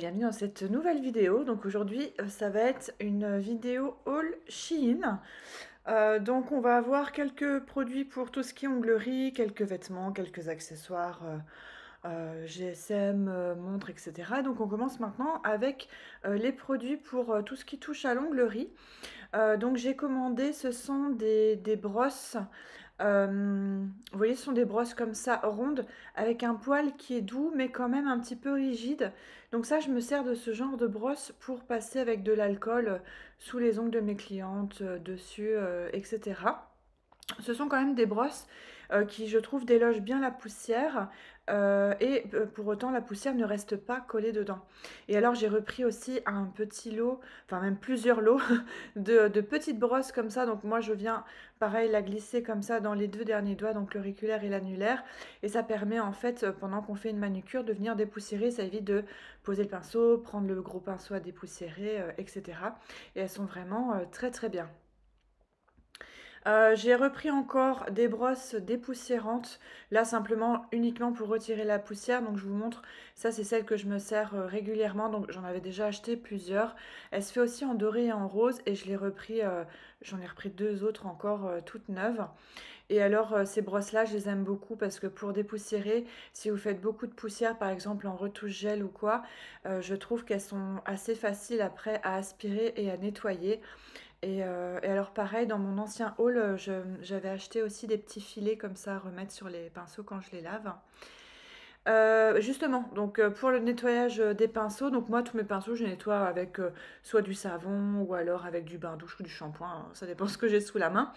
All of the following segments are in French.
bienvenue dans cette nouvelle vidéo. Donc aujourd'hui, ça va être une vidéo haul Shein. Donc on va avoir quelques produits pour tout ce qui est onglerie, quelques vêtements, quelques accessoires, GSM, montres, etc. Donc on commence maintenant avec les produits pour tout ce qui touche à l'onglerie. Donc j'ai commandé, ce sont des brosses. Vous voyez, ce sont des brosses comme ça, rondes, avec un poil qui est doux, mais quand même un petit peu rigide. Donc ça, je me sers de ce genre de brosse pour passer avec de l'alcool sous les ongles de mes clientes, dessus, etc. Ce sont quand même des brosses qui, je trouve, délogent bien la poussière et pour autant la poussière ne reste pas collée dedans. Et alors j'ai repris aussi un petit lot, enfin même plusieurs lots de petites brosses comme ça. Donc moi je viens pareil la glisser comme ça dans les deux derniers doigts, donc l'auriculaire et l'annulaire. Et ça permet en fait pendant qu'on fait une manucure de venir dépoussiérer. Ça évite de poser le pinceau, prendre le gros pinceau à dépoussiérer, etc. Et elles sont vraiment très très bien. J'ai repris encore des brosses dépoussiérantes, là simplement uniquement pour retirer la poussière. Donc je vous montre, ça c'est celle que je me sers régulièrement, donc j'en avais déjà acheté plusieurs. Elle se fait aussi en doré et en rose et je l'ai repris, j'en ai repris deux autres encore toutes neuves. Et alors ces brosses-là, je les aime beaucoup parce que pour dépoussiérer, si vous faites beaucoup de poussière, par exemple en retouche gel ou quoi, je trouve qu'elles sont assez faciles après à aspirer et à nettoyer. Et alors pareil, dans mon ancien haul, j'avais acheté aussi des petits filets comme ça à remettre sur les pinceaux quand je les lave. Justement, donc pour le nettoyage des pinceaux, donc moi tous mes pinceaux je les nettoie avec soit du savon ou alors avec du bain douche ou du shampoing, hein, ça dépend ce que j'ai sous la main.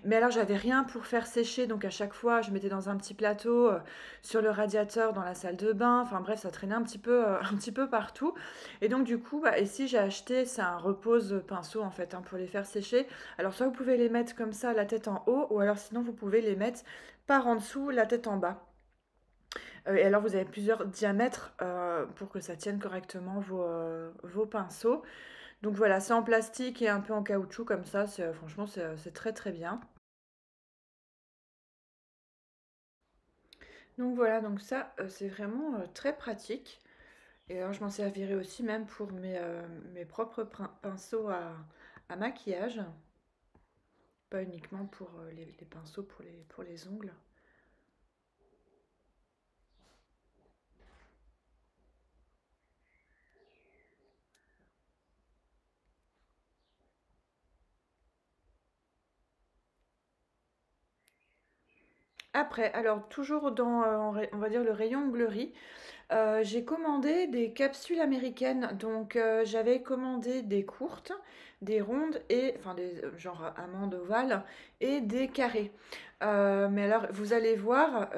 Mais alors j'avais rien pour faire sécher, donc à chaque fois je mettais dans un petit plateau sur le radiateur dans la salle de bain, enfin bref ça traînait un petit peu, un petit peu partout. Et donc du coup, bah, ici j'ai acheté, c'est un repose pinceau en fait hein, pour les faire sécher. Alors soit vous pouvez les mettre comme ça la tête en haut, ou alors sinon vous pouvez les mettre par en dessous la tête en bas. Et alors vous avez plusieurs diamètres pour que ça tienne correctement vos pinceaux. Donc voilà, c'est en plastique et un peu en caoutchouc comme ça, franchement c'est très très bien. Donc voilà, donc ça c'est vraiment très pratique. Et alors je m'en servirai aussi même pour mes propres pinceaux à maquillage, pas uniquement pour les pinceaux pour les ongles. Après, alors toujours dans, on va dire, le rayon onglerie, j'ai commandé des capsules américaines. Donc j'avais commandé des courtes, des rondes et enfin des genre amandes ovales et des carrés. Mais alors vous allez voir,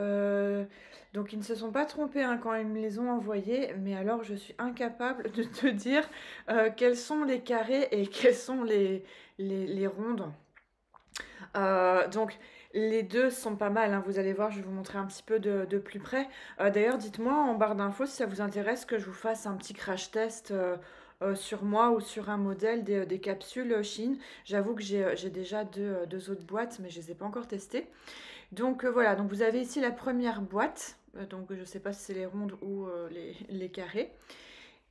donc ils ne se sont pas trompés hein, quand ils me les ont envoyés. Mais alors je suis incapable de te dire quels sont les carrés et quels sont les rondes. Donc les deux sont pas mal, hein, vous allez voir, je vais vous montrer un petit peu de plus près. D'ailleurs, dites-moi en barre d'infos si ça vous intéresse que je vous fasse un petit crash test sur moi ou sur un modèle des capsules Shein. J'avoue que j'ai déjà deux autres boîtes, mais je ne les ai pas encore testées. Donc voilà, donc vous avez ici la première boîte. Donc je ne sais pas si c'est les rondes ou les carrés.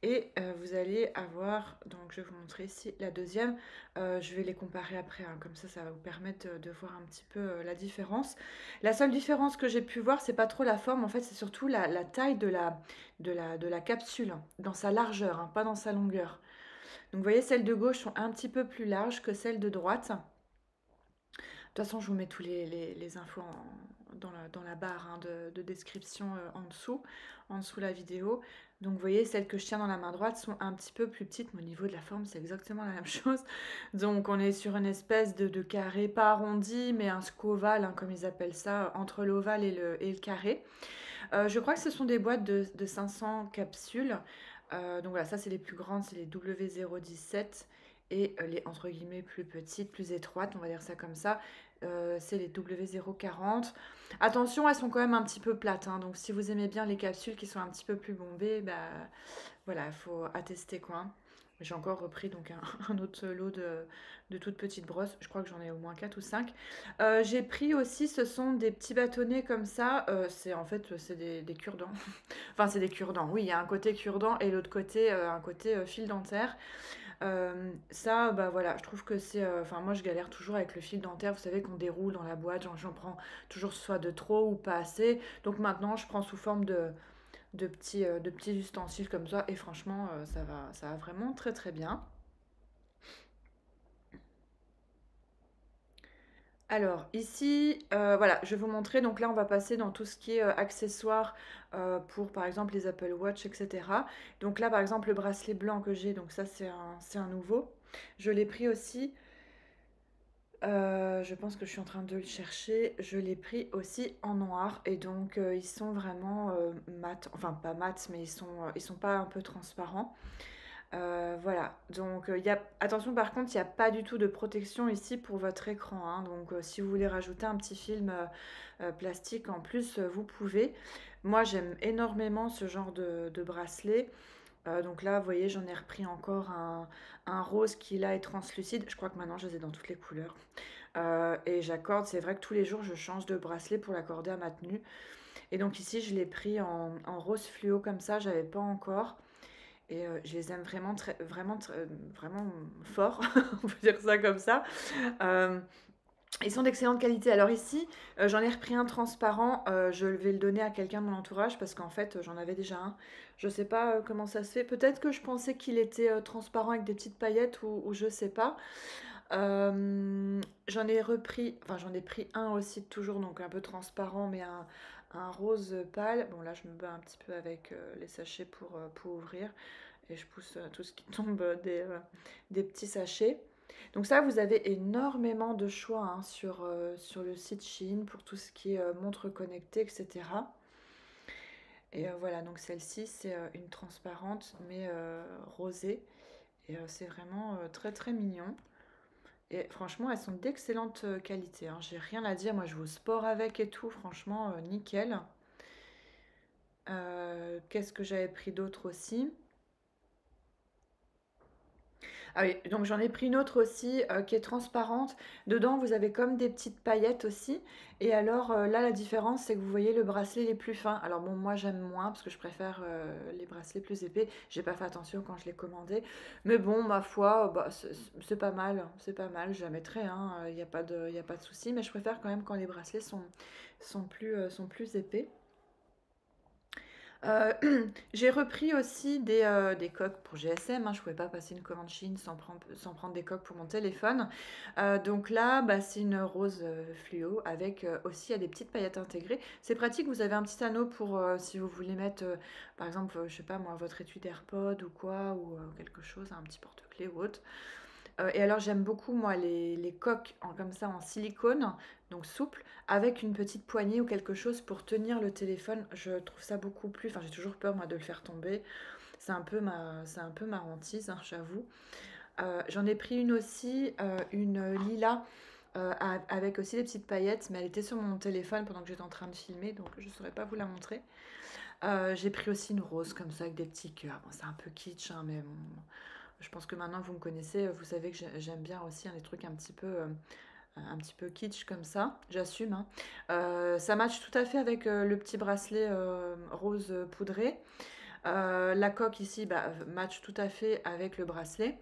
Et vous allez avoir, donc je vais vous montrer ici la deuxième, je vais les comparer après, hein, comme ça va vous permettre de voir un petit peu la différence. La seule différence que j'ai pu voir, c'est pas trop la forme, en fait c'est surtout la taille de la capsule, hein, dans sa largeur, hein, pas dans sa longueur. Donc vous voyez, celles de gauche sont un petit peu plus larges que celles de droite. De toute façon, je vous mets tous les infos dans la barre hein, de description en dessous de la vidéo. Donc vous voyez, celles que je tiens dans la main droite sont un petit peu plus petites, mais au niveau de la forme, c'est exactement la même chose. Donc on est sur une espèce de carré, pas arrondi, mais un squoval, hein, comme ils appellent ça, entre l'ovale et le carré. Je crois que ce sont des boîtes de 500 capsules. Donc voilà, ça c'est les plus grandes, c'est les W017 et les entre guillemets plus petites, plus étroites, on va dire ça comme ça, c'est les W040. Attention, elles sont quand même un petit peu plates, hein, donc si vous aimez bien les capsules qui sont un petit peu plus bombées, bah voilà, il faut attester quoi. J'ai encore repris donc un autre lot de toutes petites brosses. Je crois que j'en ai au moins 4 ou 5. J'ai pris aussi, ce sont des petits bâtonnets comme ça. C'est en fait, c'est des cure-dents. Enfin, c'est des cure-dents. Oui, il y a un côté cure-dent et l'autre côté, un côté fil dentaire. Ça, bah voilà, je trouve que c'est. Enfin, moi, je galère toujours avec le fil dentaire. Vous savez qu'on déroule dans la boîte, j'en prends toujours soit de trop ou pas assez. Donc maintenant, je prends sous forme de petits ustensiles comme ça. Et franchement, ça va vraiment très très bien. Alors ici, voilà, je vais vous montrer. Donc là, on va passer dans tout ce qui est accessoires pour, par exemple, les Apple Watch, etc. Donc là, par exemple, le bracelet blanc que j'ai, donc ça, c'est un nouveau. Je l'ai pris aussi. Je pense que je suis en train de le chercher. Je l'ai pris aussi en noir et donc ils sont vraiment mat. Enfin, pas mat, mais ils sont pas un peu transparents. Voilà, donc attention par contre, il n'y a pas du tout de protection ici pour votre écran, hein. Donc si vous voulez rajouter un petit film plastique en plus, vous pouvez. Moi j'aime énormément ce genre de bracelet. Donc là, vous voyez, j'en ai repris encore un rose qui là est translucide. Je crois que maintenant je les ai dans toutes les couleurs. Et j'accorde, c'est vrai que tous les jours je change de bracelet pour l'accorder à ma tenue. Et donc ici je l'ai pris en rose fluo comme ça, j'avais pas encore. Et je les aime vraiment, vraiment fort, on peut dire ça comme ça. Euh, Ils sont d'excellente qualité. Alors ici, j'en ai repris un transparent. Je vais le donner à quelqu'un de mon entourage parce qu'en fait, j'en avais déjà un. Je sais pas comment ça se fait. Peut-être que je pensais qu'il était transparent avec des petites paillettes ou je sais pas. J'en ai repris, enfin j'en ai pris un aussi toujours, donc un peu transparent, mais un rose pâle. Bon là, je me bats un petit peu avec les sachets pour ouvrir et je pousse tout ce qui tombe des petits sachets. Donc ça, vous avez énormément de choix hein, sur le site Shein pour tout ce qui est montre connectée, etc. Et voilà, donc celle-ci, c'est une transparente mais rosée. Et c'est vraiment très très mignon. Et franchement, elles sont d'excellente qualité, hein. J'ai rien à dire. Moi, je vais au sport avec et tout. Franchement, nickel. Qu'est-ce que j'avais pris d'autre aussi? Ah oui, donc j'en ai pris une autre aussi qui est transparente. Dedans, vous avez comme des petites paillettes aussi. Et alors là, la différence, c'est que vous voyez le bracelet les plus fins. Alors bon, moi j'aime moins parce que je préfère les bracelets plus épais. J'ai pas fait attention quand je l'ai commandé. Mais bon, ma foi, bah, c'est pas mal. C'est pas mal. Je la mettrai, hein. Il n'y a pas y a pas de souci. Mais je préfère quand même quand les bracelets sont plus épais. Euh, j'ai repris aussi des coques pour GSM, hein. Je ne pouvais pas passer une commande Chine sans prendre des coques pour mon téléphone. Donc là, bah, c'est une rose fluo avec aussi il y a des petites paillettes intégrées. C'est pratique, vous avez un petit anneau pour si vous voulez mettre, par exemple, je sais pas moi, votre étui d'AirPod ou quoi, ou quelque chose, un petit porte-clés ou autre. Et alors j'aime beaucoup moi les coques comme ça en silicone, donc souple, avec une petite poignée ou quelque chose pour tenir le téléphone. Je trouve ça beaucoup plus. Enfin j'ai toujours peur moi de le faire tomber. C'est un peu ma hantise, hein, j'avoue. J'en ai pris une aussi, une lilas. Avec aussi des petites paillettes, mais elle était sur mon téléphone pendant que j'étais en train de filmer, donc je ne saurais pas vous la montrer. J'ai pris aussi une rose comme ça avec des petits cœurs. Bon, c'est un peu kitsch, hein, mais bon, je pense que maintenant vous me connaissez, vous savez que j'aime bien aussi hein, les trucs un petit peu kitsch comme ça. J'assume, hein. Ça match tout à fait avec le petit bracelet rose poudré. La coque ici bah, match tout à fait avec le bracelet.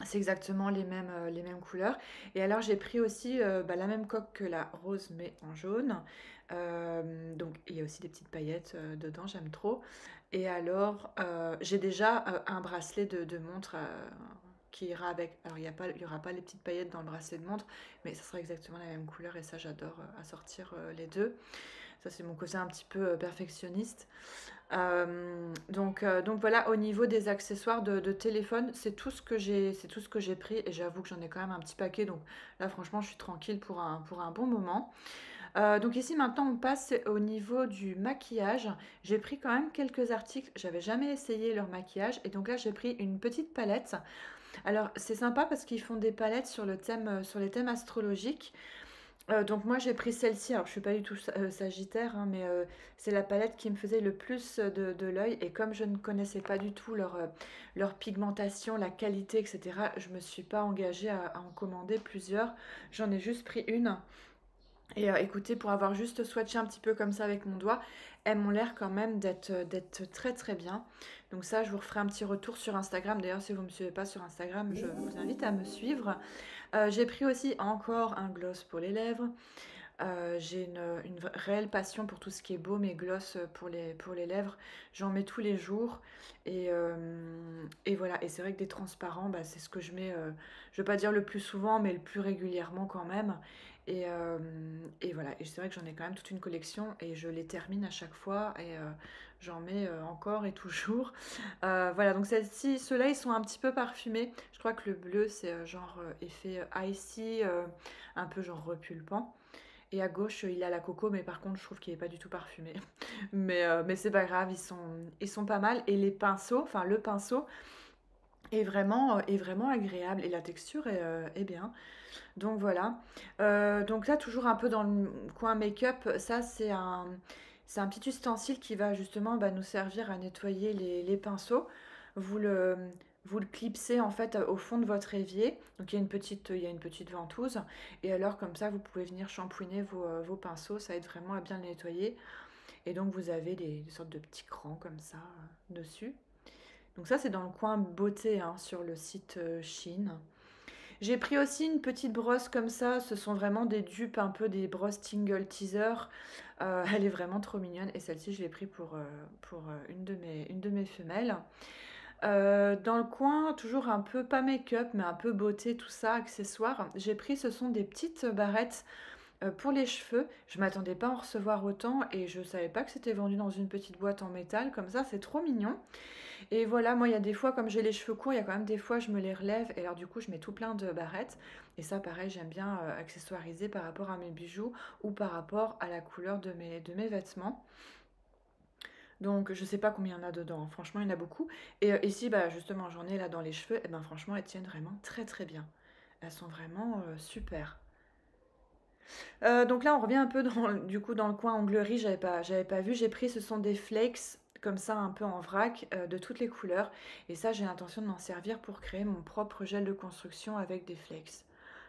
C'est exactement les mêmes couleurs. Et alors j'ai pris aussi bah, la même coque que la rose mais en jaune. Donc il y a aussi des petites paillettes dedans, j'aime trop. Et alors j'ai déjà un bracelet de montre qui ira avec. Alors il y aura pas les petites paillettes dans le bracelet de montre, mais ça sera exactement la même couleur et ça j'adore assortir les deux. Ça c'est mon côté un petit peu perfectionniste. Donc voilà, au niveau des accessoires de téléphone, c'est tout ce que j'ai pris et j'avoue que j'en ai quand même un petit paquet. Donc là, franchement, je suis tranquille pour un bon moment. Donc ici, maintenant, on passe au niveau du maquillage. J'ai pris quand même quelques articles. J'avais jamais essayé leur maquillage et donc là, j'ai pris une petite palette. Alors c'est sympa parce qu'ils font des palettes sur les thèmes astrologiques. Donc moi j'ai pris celle-ci, alors je suis pas du tout sagittaire, hein, mais c'est la palette qui me faisait le plus de l'œil. Et comme je ne connaissais pas du tout leur pigmentation, la qualité, etc., je me suis pas engagée à en commander plusieurs. J'en ai juste pris une. Et écoutez, pour avoir juste swatché un petit peu comme ça avec mon doigt, elles m'ont l'air quand même d'être très très bien. Donc ça, je vous referai un petit retour sur Instagram. D'ailleurs, si vous ne me suivez pas sur Instagram, je vous invite à me suivre. J'ai pris aussi encore un gloss pour les lèvres. J'ai une réelle passion pour tout ce qui est baume et gloss pour les lèvres. J'en mets tous les jours. Et voilà. Et c'est vrai que des transparents, bah, c'est ce que je mets, je ne vais pas dire le plus souvent, mais le plus régulièrement quand même. Et voilà. Et c'est vrai que j'en ai quand même toute une collection et je les termine à chaque fois. Et j'en mets encore et toujours. Voilà, donc ceux-là, ils sont un petit peu parfumés. Je crois que le bleu, c'est genre effet icy, un peu genre repulpant. Et à gauche, il a la coco, mais par contre, je trouve qu'il n'est pas du tout parfumé. Mais c'est pas grave, ils sont pas mal. Et les pinceaux, enfin le pinceau, est vraiment agréable. Et la texture est bien. Donc voilà. Donc là, toujours un peu dans le coin make-up, ça c'est un petit ustensile qui va justement bah, nous servir à nettoyer les pinceaux. Vous le, vous le clipsez en fait au fond de votre évier. Donc il y a une petite ventouse. Et alors comme ça, vous pouvez venir shampouiner vos pinceaux. Ça aide vraiment à bien les nettoyer. Et donc vous avez des sortes de petits crans comme ça dessus. Donc ça c'est dans le coin beauté hein, sur le site Shein. J'ai pris aussi une petite brosse comme ça. Ce sont vraiment des dupes, un peu des brosses Tingle Teaser. Elle est vraiment trop mignonne. Et celle-ci, je l'ai pris pour une de mes femelles. Dans le coin, toujours un peu, pas make-up, mais un peu beauté, tout ça, accessoires. J'ai pris, ce sont des petites barrettes pour les cheveux. Je m'attendais pas à en recevoir autant et je savais pas que c'était vendu dans une petite boîte en métal. Comme ça, c'est trop mignon. Et voilà, moi, il y a des fois, comme j'ai les cheveux courts, il y a quand même des fois, je me les relève. Et alors, du coup, je mets tout plein de barrettes. Et ça, pareil, j'aime bien accessoiriser par rapport à mes bijoux ou par rapport à la couleur de mes vêtements. Donc, je sais pas combien il y en a dedans. Franchement, il y en a beaucoup. Et ici, bah, justement, j'en ai là dans les cheveux. Et ben, franchement, elles tiennent vraiment très, très bien. Elles sont vraiment super. Donc là, on revient un peu du coup, dans le coin onglerie. J'avais pas vu. J'ai pris, ce sont des flakes comme ça, un peu en vrac, de toutes les couleurs. Et ça, j'ai l'intention de m'en servir pour créer mon propre gel de construction avec des flakes.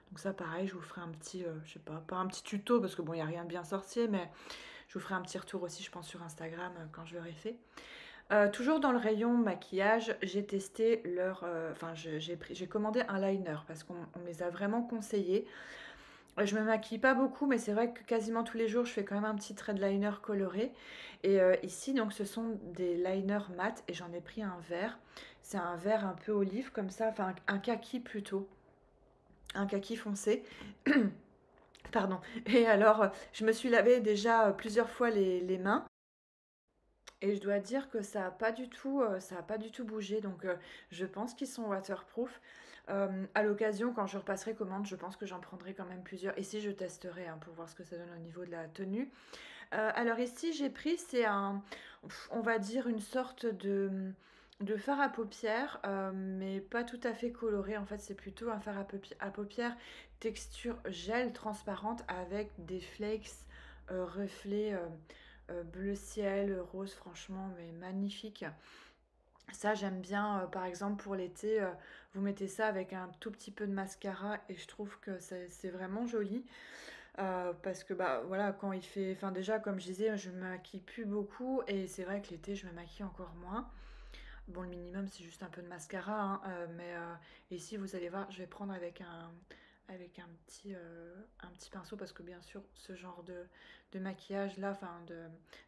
Donc ça, pareil, je vous ferai un petit, je sais pas un petit tuto parce que bon, il n'y a rien de bien sorcier, mais je vous ferai un petit retour aussi, je pense, sur Instagram quand je l'aurai fait. Toujours dans le rayon maquillage, j'ai testé enfin, j'ai commandé un liner parce qu'on me les a vraiment conseillés. Je me maquille pas beaucoup, mais c'est vrai que quasiment tous les jours, je fais quand même un petit trait de liner coloré. Et ici, donc, ce sont des liners mat et j'en ai pris un vert. C'est un vert un peu olive comme ça, enfin un kaki plutôt, un kaki foncé. Pardon. Et alors, je me suis lavé déjà plusieurs fois les mains. Et je dois dire que ça a pas du tout bougé. Donc, je pense qu'ils sont waterproof. À l'occasion, quand je repasserai commande, je pense que j'en prendrai quand même plusieurs. Ici, je testerai hein, pour voir ce que ça donne au niveau de la tenue. Alors ici, j'ai pris, on va dire, une sorte de fard à paupières, mais pas tout à fait coloré. En fait, c'est plutôt un fard à paupières texture gel transparente avec des flakes reflets bleu ciel, rose, franchement, mais magnifique. Ça, j'aime bien, par exemple, pour l'été, vous mettez ça avec un tout petit peu de mascara et je trouve que c'est vraiment joli. Parce que, bah, voilà, quand il fait... Enfin, déjà, comme je disais, je me maquille plus beaucoup et c'est vrai que l'été, je me maquille encore moins. Bon, le minimum, c'est juste un peu de mascara, hein, mais ici, vous allez voir, je vais prendre avec un petit pinceau parce que, bien sûr, ce genre de maquillage là, enfin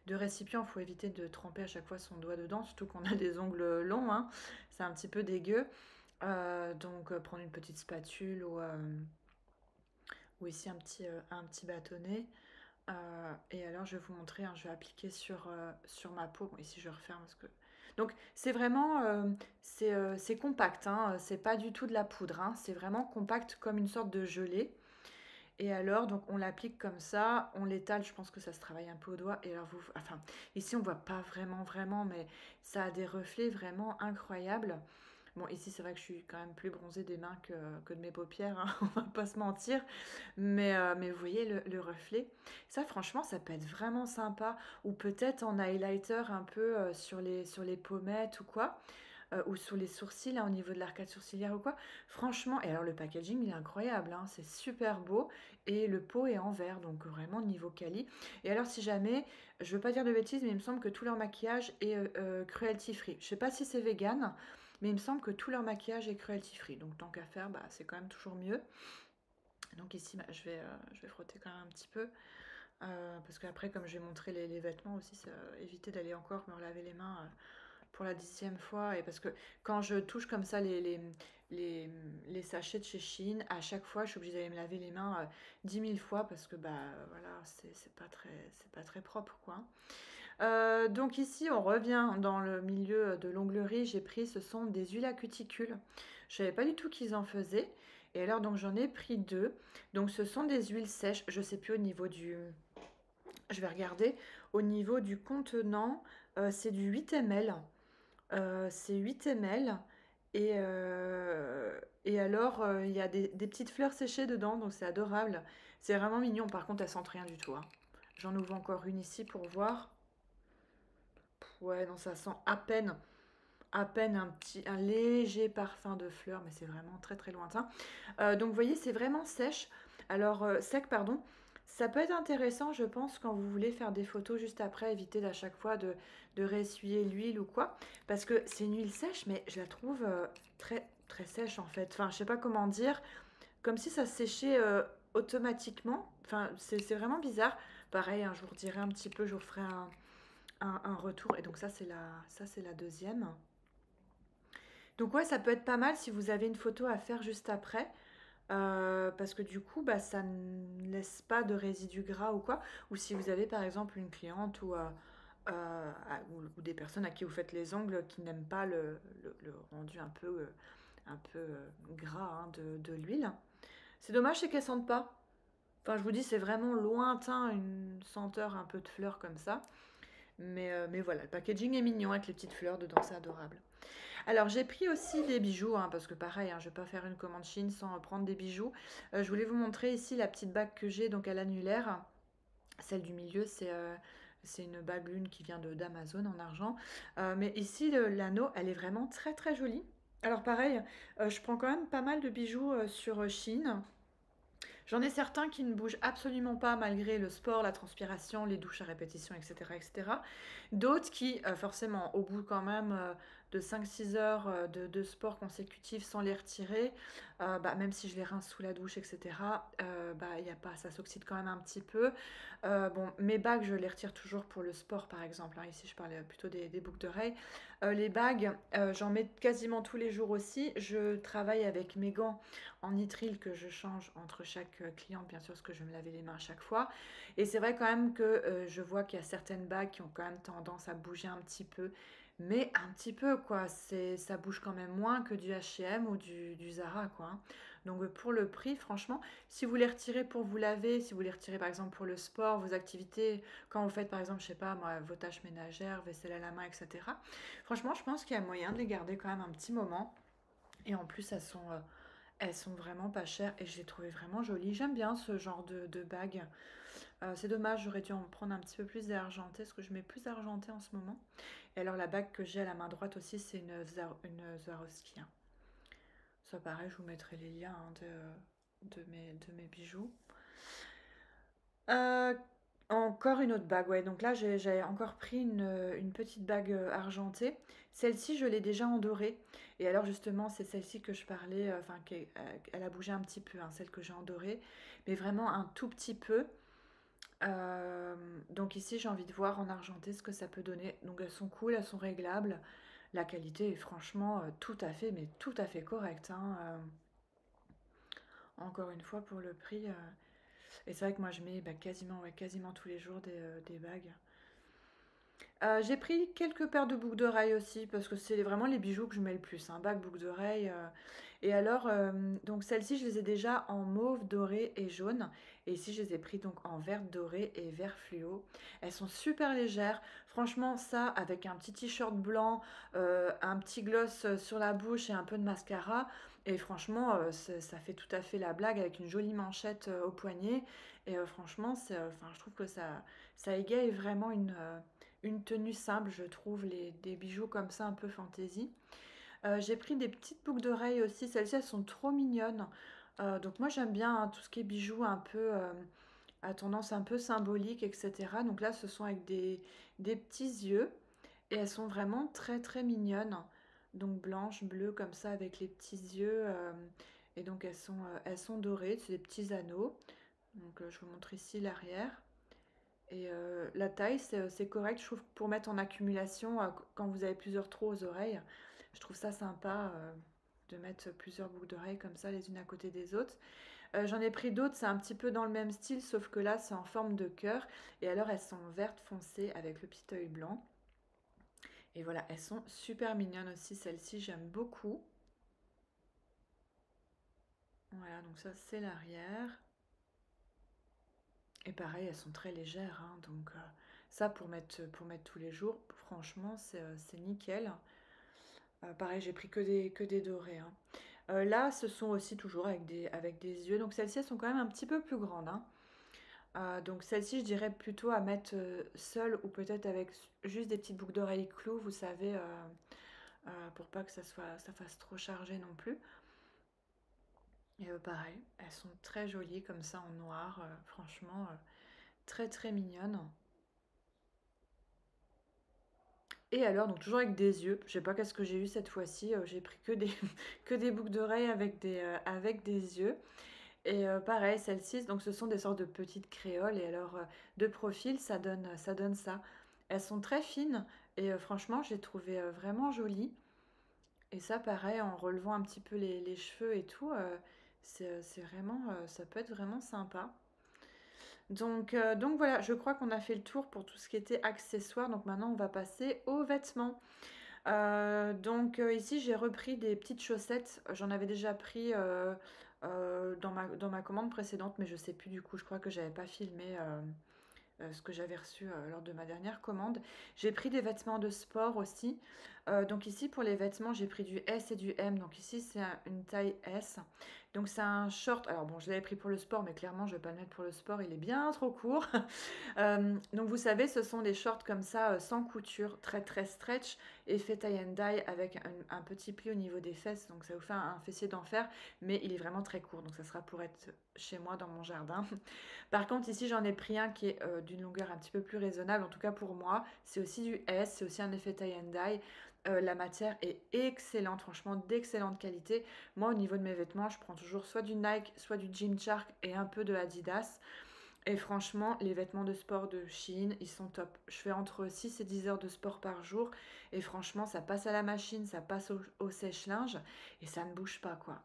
de récipient, il faut éviter de tremper à chaque fois son doigt dedans, surtout qu'on a des ongles longs, hein, c'est un petit peu dégueu. Donc, prendre une petite spatule ou ici un petit bâtonnet. Et alors, je vais vous montrer, hein, je vais appliquer sur ma peau. Bon, ici, je referme parce que... Donc, c'est vraiment... c'est compact, hein, c'est pas du tout de la poudre, hein, c'est vraiment compact comme une sorte de gelée. Et alors, donc, on l'applique comme ça, on l'étale, je pense que ça se travaille un peu au doigt. Et alors, enfin, ici, on voit pas vraiment, mais ça a des reflets vraiment incroyables. Bon, ici, c'est vrai que je suis quand même plus bronzée des mains que de mes paupières, hein, on va pas se mentir. Mais vous voyez le reflet? Ça, franchement, ça peut être vraiment sympa. Ou peut-être en highlighter un peu sur les pommettes ou quoi. Ou sur les sourcils, là, au niveau de l'arcade sourcilière ou quoi. Franchement, et alors le packaging, il est incroyable, hein, c'est super beau. Et le pot est en verre, donc vraiment niveau quali. Et alors, si jamais, je veux pas dire de bêtises, mais il me semble que tout leur maquillage est cruelty free. Je sais pas si c'est vegan, mais il me semble que tout leur maquillage est cruelty free. Donc, tant qu'à faire, bah, c'est quand même toujours mieux. Donc ici, bah, je vais frotter quand même un petit peu. Parce qu'après, comme je vais montrer les vêtements aussi, ça éviter d'aller encore me relaver les mains pour la 10e fois. Et parce que quand je touche comme ça les, les sachets de chez Shein, à chaque fois, je suis obligée d'aller me laver les mains 10 000 fois parce que bah voilà, c'est pas très propre quoi. Donc ici, on revient dans le milieu de l'onglerie. J'ai pris, ce sont des huiles à cuticule. Je savais pas du tout qu'ils en faisaient. Et alors, donc j'en ai pris deux. Donc ce sont des huiles sèches. Je sais plus au niveau du... Je vais regarder. Au niveau du contenant, c'est du 8 ml. C'est 8 ml. Et alors, il y a des petites fleurs séchées dedans, donc c'est adorable. C'est vraiment mignon. Par contre, elles sentent rien du tout, hein. J'en ouvre encore une ici pour voir. Ouais, non, ça sent à peine un léger parfum de fleurs, mais c'est vraiment très très lointain. Donc vous voyez, c'est vraiment sèche. Alors, sec, pardon. Ça peut être intéressant, je pense, quand vous voulez faire des photos juste après, éviter à chaque fois de réessuyer l'huile ou quoi. Parce que c'est une huile sèche, mais je la trouve très très sèche en fait. Enfin, je sais pas comment dire. Comme si ça séchait automatiquement. Enfin, c'est vraiment bizarre. Pareil, hein, je vous redirai un petit peu, je vous ferai un retour. Et donc ça, c'est la deuxième. Donc ouais, ça peut être pas mal si vous avez une photo à faire juste après. Parce que du coup, bah, ça ne laisse pas de résidus gras ou quoi. Ou si vous avez par exemple une cliente ou des personnes à qui vous faites les ongles qui n'aiment pas le rendu un peu gras hein, de l'huile. C'est dommage, c'est qu'elles sentent pas. Enfin, je vous dis, c'est vraiment lointain, une senteur un peu de fleurs comme ça. Mais voilà, le packaging est mignon avec les petites fleurs dedans, c'est adorable. Alors, j'ai pris aussi des bijoux, hein, parce que pareil, hein, je ne vais pas faire une commande Chine sans prendre des bijoux. Je voulais vous montrer ici la petite bague que j'ai donc à l'annulaire. Celle du milieu, c'est une bague lune qui vient d'Amazon en argent. Mais ici, l'anneau, elle est vraiment très très jolie. Alors pareil, je prends quand même pas mal de bijoux sur Shein. J'en ai certains qui ne bougent absolument pas malgré le sport, la transpiration, les douches à répétition, etc. etc. D'autres qui, forcément, au bout quand même de 5-6 heures de sport consécutif sans les retirer, bah, même si je les rince sous la douche, etc., bah, y a pas, ça s'oxyde quand même un petit peu. Bon, mes bagues, je les retire toujours pour le sport, par exemple, hein. Ici, je parlais plutôt des boucles d'oreilles. Les bagues, j'en mets quasiment tous les jours aussi. Je travaille avec mes gants en nitrile que je change entre chaque cliente, bien sûr, parce que je vais me laver les mains à chaque fois. Et c'est vrai quand même que je vois qu'il y a certaines bagues qui ont quand même tendance à bouger un petit peu. Mais un petit peu, quoi. Ça bouge quand même moins que du H&M ou du Zara, quoi, hein. Donc pour le prix, franchement, si vous les retirez pour vous laver, si vous les retirez par exemple pour le sport, vos activités, quand vous faites par exemple, je sais pas moi, vos tâches ménagères, vaisselle à la main, etc. Franchement, je pense qu'il y a moyen de les garder quand même un petit moment. Et en plus, elles sont vraiment pas chères et je les trouvais vraiment jolies. J'aime bien ce genre de bagues. C'est dommage, j'aurais dû en prendre un petit peu plus d'argenté, parce que je mets plus d'argenté en ce moment. Et alors la bague que j'ai à la main droite aussi, c'est une Swarovski, hein. Ça pareil, je vous mettrai les liens hein, de mes bijoux. Euh, Encore une autre bague, ouais. Donc là, j'ai encore pris une petite bague argentée. Celle-ci, je l'ai déjà en doré. Et alors, justement, c'est celle-ci que je parlais, enfin, elle a bougé un petit peu, hein, celle que j'ai en doré, mais vraiment un tout petit peu. Donc ici, j'ai envie de voir en argenté ce que ça peut donner. Donc elles sont cool, elles sont réglables. La qualité est franchement tout à fait, mais tout à fait correcte, hein. Encore une fois, pour le prix. Et c'est vrai que moi, je mets bah, quasiment, ouais, quasiment tous les jours des bagues. J'ai pris quelques paires de boucles d'oreilles aussi, parce que c'est vraiment les bijoux que je mets le plus, un bague, boucles d'oreilles. Et alors, donc celles-ci, je les ai déjà en mauve, doré et jaune. Et ici, je les ai pris donc en vert doré et vert fluo. Elles sont super légères. Franchement, ça, avec un petit t-shirt blanc, un petit gloss sur la bouche et un peu de mascara. Et franchement, ça fait tout à fait la blague avec une jolie manchette au poignet. Et franchement, enfin, je trouve que ça égaye vraiment une tenue simple, je trouve, des bijoux comme ça, un peu fantaisie. J'ai pris des petites boucles d'oreilles aussi, celles-ci elles sont trop mignonnes. Donc moi j'aime bien hein, tout ce qui est bijoux un peu à tendance un peu symbolique, etc. Donc là ce sont avec des petits yeux et elles sont vraiment très très mignonnes. Donc blanches, bleues comme ça avec les petits yeux. Et donc elles sont dorées, c'est des petits anneaux. Donc je vous montre ici l'arrière. Et la taille, c'est correct, je trouve, pour mettre en accumulation quand vous avez plusieurs trous aux oreilles. Je trouve ça sympa de mettre plusieurs boucles d'oreilles comme ça, les unes à côté des autres. J'en ai pris d'autres, c'est un petit peu dans le même style, sauf que là, c'est en forme de cœur. Et alors, elles sont vertes foncées avec le petit œil blanc. Et voilà, elles sont super mignonnes aussi, celles-ci, j'aime beaucoup. Voilà, donc ça, c'est l'arrière. Et pareil, elles sont très légères, hein, donc ça pour mettre tous les jours, franchement, c'est nickel. Pareil, j'ai pris que des dorés, hein. Là, ce sont aussi toujours avec des yeux. Donc celles-ci, elles sont quand même un petit peu plus grandes, hein. Donc celle-ci, je dirais plutôt à mettre seule ou peut-être avec juste des petites boucles d'oreilles clous, vous savez, pour pas que ça fasse trop chargé non plus. Et pareil, elles sont très jolies comme ça en noir, franchement, très très mignonnes. Et alors, donc toujours avec des yeux, je sais pas qu'est-ce que j'ai eu cette fois-ci, j'ai pris que des, que des boucles d'oreilles avec des yeux. Et pareil, celles-ci, donc ce sont des sortes de petites créoles. Et alors, de profil, ça donne ça. Elles sont très fines et franchement, j'ai trouvé vraiment jolies. Et ça, pareil, en relevant un petit peu les cheveux et tout, c'est vraiment, ça peut être vraiment sympa. Donc voilà, je crois qu'on a fait le tour pour tout ce qui était accessoires. Donc maintenant, on va passer aux vêtements. Ici, j'ai repris des petites chaussettes. J'en avais déjà pris dans ma commande précédente, mais je sais plus du coup. Je crois que j'avais pas filmé ce que j'avais reçu lors de ma dernière commande. J'ai pris des vêtements de sport aussi. Donc ici, pour les vêtements, j'ai pris du S et du M. Donc ici, c'est une taille S. Donc c'est un short. Alors bon, je l'avais pris pour le sport, mais clairement, je vais pas le mettre pour le sport. Il est bien trop court. Donc vous savez, ce sont des shorts comme ça, sans couture, très très stretch, effet tie and dye avec un petit pli au niveau des fesses. Donc ça vous fait un fessier d'enfer, mais il est vraiment très court. Donc ça sera pour être chez moi dans mon jardin. Par contre, ici, j'en ai pris un qui est d'une longueur un petit peu plus raisonnable, en tout cas pour moi. C'est aussi du S, c'est aussi un effet tie and dye. La matière est excellente, franchement d'excellente qualité. Moi, au niveau de mes vêtements, je prends toujours soit du Nike, soit du Gymshark et un peu de Adidas. Et franchement, les vêtements de sport de Shein, ils sont top. Je fais entre 6 et 10 heures de sport par jour. Et franchement, ça passe à la machine, ça passe au sèche-linge. Et ça ne bouge pas, quoi.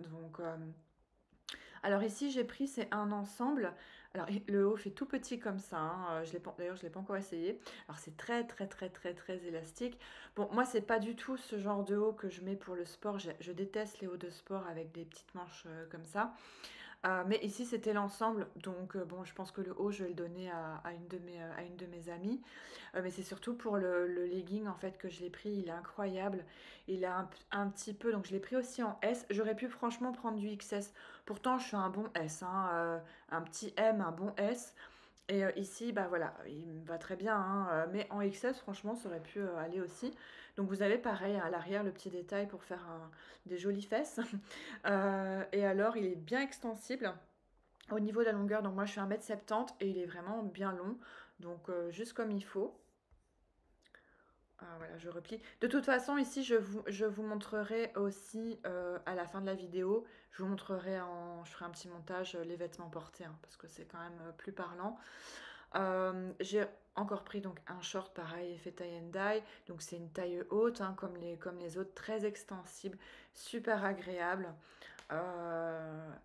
Alors ici, j'ai pris, c'est un ensemble. Alors le haut fait tout petit comme ça, hein. D'ailleurs, je ne l'ai pas encore essayé. Alors c'est très très très très très élastique. Bon, moi, c'est pas du tout ce genre de haut que je mets pour le sport. Je déteste les hauts de sport avec des petites manches comme ça. Mais ici, c'était l'ensemble. Donc, bon, je pense que le haut, je vais le donner à une de mes amies. Mais c'est surtout pour le legging, en fait, que je l'ai pris. Il est incroyable. Il a un petit peu... Donc, je l'ai pris aussi en S. J'aurais pu, franchement, prendre du XS. Pourtant, je suis un bon S, hein, un petit M, un bon S. Et ici, bah voilà, il me va très bien, hein, mais en XS, franchement, ça aurait pu aller aussi. Donc vous avez pareil à l'arrière le petit détail pour faire des jolies fesses. Et alors, il est bien extensible au niveau de la longueur. Donc moi, je suis 1,70 m et il est vraiment bien long. Donc juste comme il faut. Voilà, je replie. De toute façon, ici, je vous montrerai aussi à la fin de la vidéo, je vous montrerai je ferai un petit montage les vêtements portés, hein, parce que c'est quand même plus parlant. J'ai encore pris donc un short pareil, effet tie and dye. Donc c'est une taille haute, hein, comme les autres, très extensible, super agréable.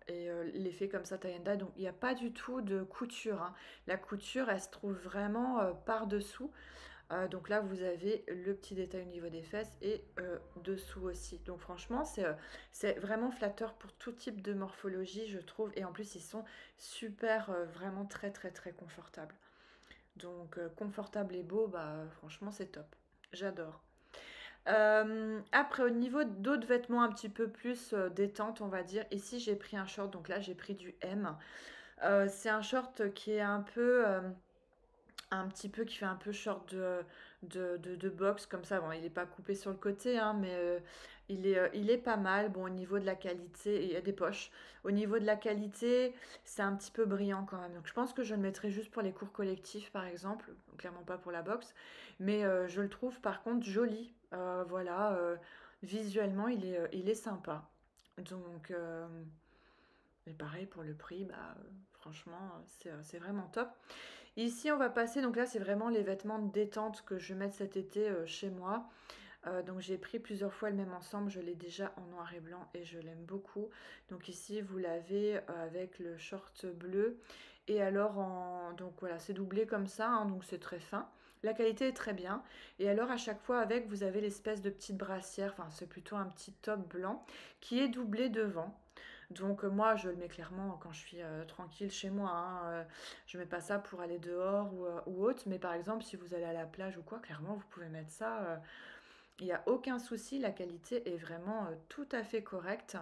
L'effet comme ça, tie and dye. Donc il n'y a pas du tout de couture, hein. La couture, elle se trouve vraiment par-dessous. Donc là, vous avez le petit détail au niveau des fesses et dessous aussi. Donc franchement, c'est vraiment flatteur pour tout type de morphologie, je trouve. Et en plus, ils sont super, vraiment très très très confortables. Donc confortable et beau, bah franchement, c'est top. J'adore. Après, au niveau d'autres vêtements un petit peu plus détente, on va dire, ici j'ai pris un short, donc là j'ai pris du M. C'est un short qui est un petit peu, qui fait un peu short de boxe comme ça. Bon, il n'est pas coupé sur le côté, hein, mais il est pas mal. Bon, au niveau de la qualité, il y a des poches. Au niveau de la qualité, c'est un petit peu brillant quand même. Donc je pense que je le mettrai juste pour les cours collectifs, par exemple. Clairement pas pour la boxe. Mais je le trouve par contre joli. Voilà, visuellement, il est sympa. Donc, et pareil pour le prix, bah, franchement, c'est vraiment top. Ici, on va passer, donc là, c'est vraiment les vêtements de détente que je vais mettre cet été chez moi. Donc j'ai pris plusieurs fois le même ensemble, je l'ai déjà en noir et blanc et je l'aime beaucoup. Donc ici, vous l'avez avec le short bleu. Et alors, donc voilà, c'est doublé comme ça, hein, donc c'est très fin. La qualité est très bien. Et alors, à chaque fois, avec, vous avez l'espèce de petite brassière, enfin, c'est plutôt un petit top blanc qui est doublé devant. Donc moi, je le mets clairement quand je suis tranquille chez moi, hein, je mets pas ça pour aller dehors ou autre. Mais par exemple, si vous allez à la plage ou quoi, clairement, vous pouvez mettre ça. Il n'y a aucun souci, la qualité est vraiment tout à fait correcte.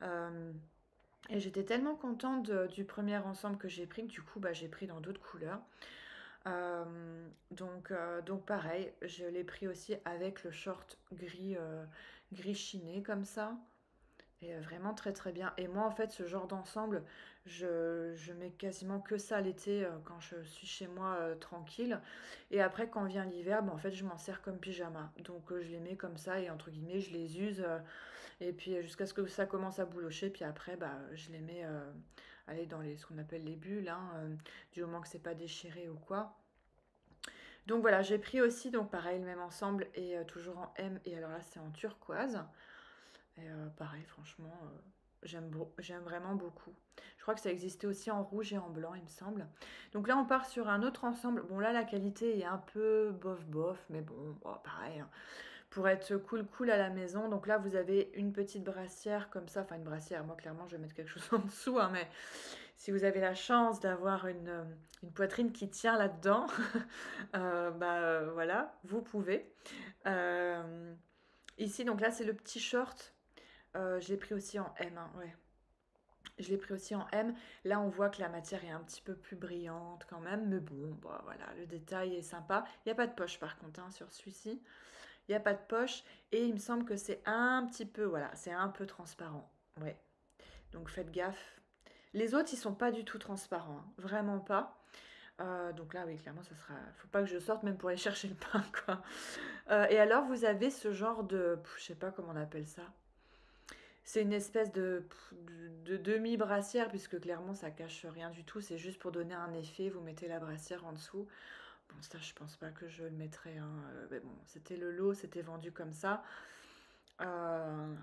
Euh, et j'étais tellement contente du premier ensemble que j'ai pris que du coup, bah, j'ai pris dans d'autres couleurs. Donc pareil, je l'ai pris aussi avec le short gris, gris chiné comme ça. Et vraiment très très bien. Et moi en fait ce genre d'ensemble, je mets quasiment que ça l'été quand je suis chez moi tranquille. Et après quand vient l'hiver, ben, en fait je m'en sers comme pyjama. Donc je les mets comme ça et entre guillemets je les use. Et puis jusqu'à ce que ça commence à boulocher. Puis après bah, je les mets allez, dans ce qu'on appelle les bulles, hein, du moment que c'est pas déchiré ou quoi. Donc voilà, j'ai pris aussi donc pareil le même ensemble et toujours en M. Et alors là c'est en turquoise. Et pareil, franchement, j'aime vraiment beaucoup. Je crois que ça existait aussi en rouge et en blanc, il me semble. Donc là, on part sur un autre ensemble. Bon, là, la qualité est un peu bof bof, mais bon, pareil, hein. Pour être cool cool à la maison. Donc là, vous avez une petite brassière comme ça. Enfin, une brassière, moi, clairement, je vais mettre quelque chose en dessous, hein, mais si vous avez la chance d'avoir une poitrine qui tient là-dedans, voilà, vous pouvez. Euh, Ici, donc là, c'est le petit short. Je l'ai pris aussi en M, hein, ouais. Je l'ai pris aussi en M. Là, on voit que la matière est un petit peu plus brillante quand même, mais bon, bah, voilà, le détail est sympa. Il n'y a pas de poche par contre hein, sur celui-ci. Il n'y a pas de poche et il me semble que c'est un petit peu, voilà, c'est un peu transparent. Ouais, donc faites gaffe. Les autres, ils sont pas du tout transparents, hein, vraiment pas. Donc là, oui, clairement, ça sera. Faut pas que je sorte même pour aller chercher le pain, quoi. Et alors, vous avez ce genre de, je sais pas comment on appelle ça. C'est une espèce de demi-brassière, puisque clairement ça cache rien du tout, c'est juste pour donner un effet, vous mettez la brassière en dessous. Bon, ça je pense pas que je le mettrai, hein, mais bon, c'était le lot, c'était vendu comme ça.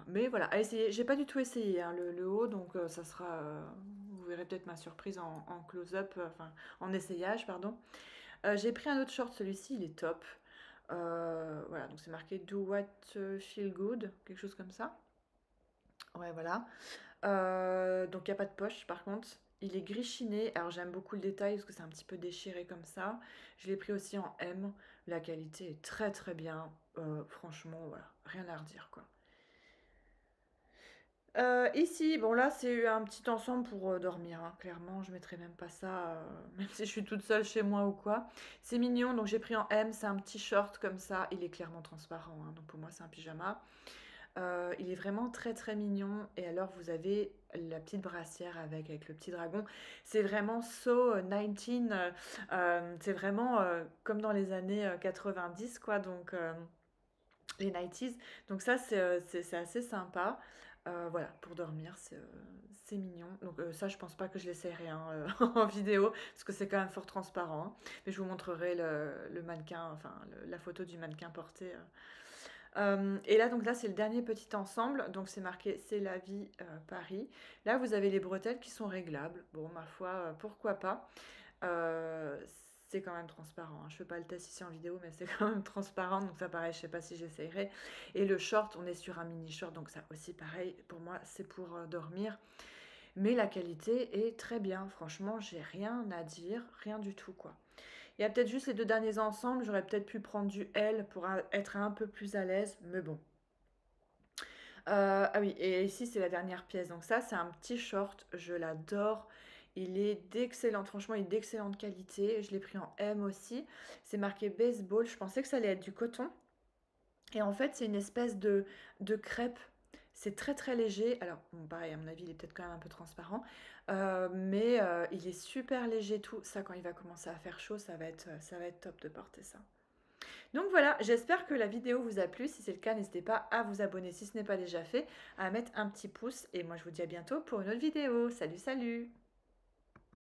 Mais voilà, à essayer. J'ai pas du tout essayé hein, le haut, donc ça sera. Vous verrez peut-être ma surprise en close-up, enfin en essayage, pardon. J'ai pris un autre short, celui-ci il est top. Voilà, donc c'est marqué Do What Feel Good, quelque chose comme ça. Ouais, voilà. Donc il n'y a pas de poche par contre. Il est gris chiné. Alors j'aime beaucoup le détail parce que c'est un petit peu déchiré comme ça. Je l'ai pris aussi en M. La qualité est très très bien. Franchement, voilà, rien à redire quoi. Ici, bon là c'est un petit ensemble pour dormir, hein. Clairement, je mettrai même pas ça, même si je suis toute seule chez moi ou quoi. C'est mignon, donc j'ai pris en M, c'est un petit short comme ça. Il est clairement transparent, hein, donc pour moi c'est un pyjama. Il est vraiment très très mignon. Et alors vous avez la petite brassière avec le petit dragon. C'est vraiment so 19. C'est vraiment comme dans les années 90 quoi. Donc les 90s. Donc ça c'est assez sympa. Voilà, pour dormir, c'est mignon. Donc ça, je pense pas que je l'essaierai hein, en vidéo, parce que c'est quand même fort transparent, hein. Mais je vous montrerai le mannequin, enfin la photo du mannequin porté. Et là, donc là, c'est le dernier petit ensemble. Donc c'est marqué C'est la vie Paris. Là, vous avez les bretelles qui sont réglables. Bon, ma foi, pourquoi pas. Euh, c'est quand même transparent, hein. Je fais pas le test ici en vidéo, mais c'est quand même transparent, donc ça pareil, je sais pas si j'essayerai. Et le short, on est sur un mini short, donc ça aussi pareil, pour moi c'est pour dormir. Mais la qualité est très bien, franchement, j'ai rien à dire, rien du tout quoi. Il y a peut-être juste les deux derniers ensemble, j'aurais peut-être pu prendre du L pour être un peu plus à l'aise, mais bon. Ah oui, et ici c'est la dernière pièce. Donc ça, c'est un petit short, je l'adore. Il est d'excellente, franchement, il est d'excellente qualité. Je l'ai pris en M aussi. C'est marqué baseball. Je pensais que ça allait être du coton. Et en fait, c'est une espèce de crêpe. C'est très très léger. Alors, bon, pareil, à mon avis, il est peut-être quand même un peu transparent. Mais il est super léger tout. Ça, quand il va commencer à faire chaud, ça va être top de porter ça. Donc voilà, j'espère que la vidéo vous a plu. Si c'est le cas, n'hésitez pas à vous abonner si ce n'est pas déjà fait, à mettre un petit pouce. Et moi, je vous dis à bientôt pour une autre vidéo. Salut, salut!